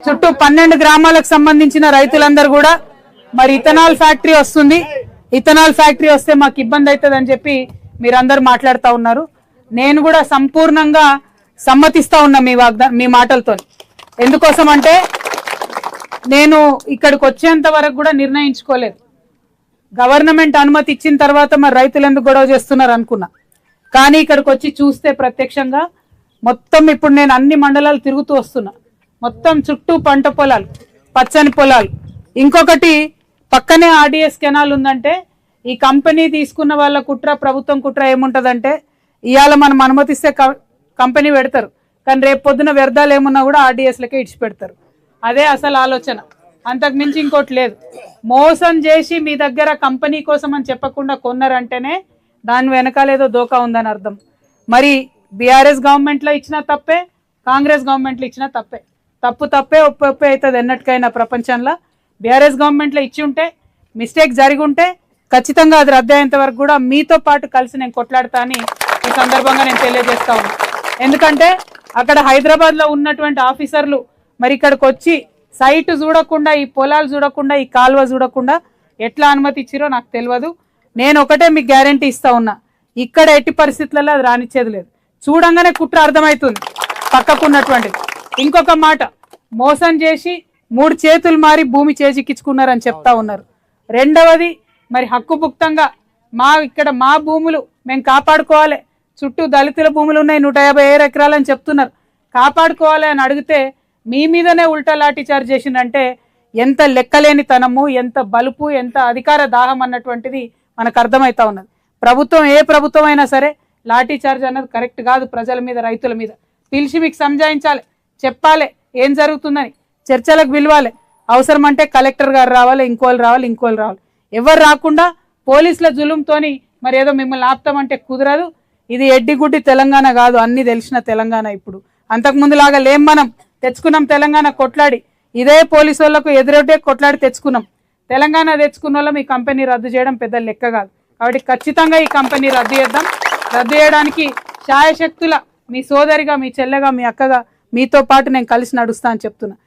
చుట్టూ 12 గ్రామాలకు సంబంధించిన రైతులందరూ కూడా మరి ఇథనాల్ ఫ్యాక్టరీ వస్తుంది, ఇథనాల్ ఫ్యాక్టరీ వస్తే మాకు ఇబ్బంది అవుతుందని చెప్పి మీరందరూ మాట్లాడుతూ ఉన్నారు. నేను కూడా సంపూర్ణంగా సమ్మతిస్తా ఉన్నా మీ మాటలతో. ఎందుకోసం అంటే నేను ఇక్కడికి వచ్చేంత వరకు కూడా నిర్ణయించుకోలేదు. గవర్నమెంట్ అనుమతి ఇచ్చిన తర్వాత మరి రైతులు ఎందుకు గొడవ చేస్తున్నారు అనుకున్నా. కానీ ఇక్కడికి వచ్చి చూస్తే ప్రత్యక్షంగా మొత్తం ఇప్పుడు నేను అన్ని మండలాలు తిరుగుతూ వస్తున్నా. మొత్తం చుట్టూ పంట పొలాలు, పచ్చని పొలాలు. ఇంకొకటి పక్కనే ఆర్డీఎస్ కెనాల్ ఉందంటే ఈ కంపెనీ తీసుకున్న వాళ్ళ కుట్ర, ప్రభుత్వం కుట్ర ఏముంటుందంటే ఇవాళ మనం అనుమతిస్తే కంపెనీ పెడతారు, కానీ రేపు పొద్దున వ్యర్థాలు ఏమున్నా కూడా ఆర్డీఎస్లకే ఇడిచి పెడతారు. అదే అసలు ఆలోచన, అంతకు మించి ఇంకోటి లేదు. మోసం చేసి మీ దగ్గర కంపెనీ కోసం అని చెప్పకుండా కొన్నారంటేనే దాని వెనకాలేదో దోకా ఉందని అర్థం. మరి బీఆర్ఎస్ గవర్నమెంట్లో ఇచ్చినా తప్పే, కాంగ్రెస్ గవర్నమెంట్లో ఇచ్చినా తప్పే. తప్పే ఒప్పే అవుతుంది ఎన్నటికైనా ప్రపంచంలో. బీఆర్ఎస్ గవర్నమెంట్లో ఇచ్చి ఉంటే, మిస్టేక్ జరిగి ఉంటే ఖచ్చితంగా అది రద్దు అయ్యేంత వరకు కూడా మీతో పాటు కలిసి నేను కొట్లాడతా అని ఈ సందర్భంగా నేను తెలియజేస్తా ఉన్నా. ఎందుకంటే అక్కడ హైదరాబాద్లో ఉన్నటువంటి ఆఫీసర్లు మరి ఇక్కడికి వచ్చి సైట్ చూడకుండా, ఈ పొలాలు చూడకుండా, ఈ కాలువ చూడకుండా ఎట్లా అనుమతి ఇచ్చిరో నాకు తెలియదు. నేను ఒకటే మీకు గ్యారంటీ ఇస్తా ఉన్నా, ఇక్కడ ఎట్టి పరిస్థితులలో అది రానిచ్చేది లేదు. చూడంగానే కుట్ర అర్థమవుతుంది పక్కకున్నటువంటిది. ఇంకొక మాట, మోసం చేసి 3 చేతులు మారి భూమి చేజిక్కించుకున్నారని చెప్తా ఉన్నారు. రెండవది మరి హక్కుభుక్తంగా ఇక్కడ మా భూములు మేము కాపాడుకోవాలి, చుట్టూ దళితుల భూములు ఉన్నాయి 157 ఎకరాలని చెప్తున్నారు, కాపాడుకోవాలి అని అడిగితే మీ మీదనే ఉల్టా లాఠీ చార్జ్ చేసిందంటే ఎంత లెక్కలేని తనము, ఎంత బలుపు, ఎంత అధికార దాహం అన్నటువంటిది మనకు అర్థమవుతా ఉన్నది. ప్రభుత్వం ఏ ప్రభుత్వం అయినా సరే లాఠీ చార్జ్ అన్నది కరెక్ట్ కాదు. ప్రజల మీద, రైతుల మీద పిలిచి మీకు సంజాయించాలి, చెప్పాలి ఏం జరుగుతుందని, చర్చలకు పిలవాలి. అవసరం అంటే కలెక్టర్ గారు రావాలి, ఇంకోళ్ళు రావాలి. ఎవరు రాకుండా పోలీసుల జులుంతోని మరి ఏదో మిమ్మల్ని ఆపుతామంటే కుదరదు. ఇది ఎడ్డిగుడ్డి తెలంగాణ కాదు, అన్ని తెలిసిన తెలంగాణ. ఇప్పుడు అంతకుముందులాగా లేం, మనం తెచ్చుకున్నాం తెలంగాణ కొట్లాడి. ఇదే పోలీసు వాళ్ళకు ఎదురొడ్డే కొట్లాడి తెచ్చుకున్నాం తెలంగాణ. తెచ్చుకున్న వాళ్ళం ఈ కంపెనీ రద్దు చేయడం పెద్ద లెక్క కాదు. కాబట్టి ఖచ్చితంగా ఈ కంపెనీ రద్దు చేద్దాం. రద్దు చేయడానికి శాయశక్తుల మీ సోదరిగా, మీ చెల్లెగా, మీ అక్కగా మీతో పాటు నేను కలిసి నడుస్తా అని చెప్తున్నా.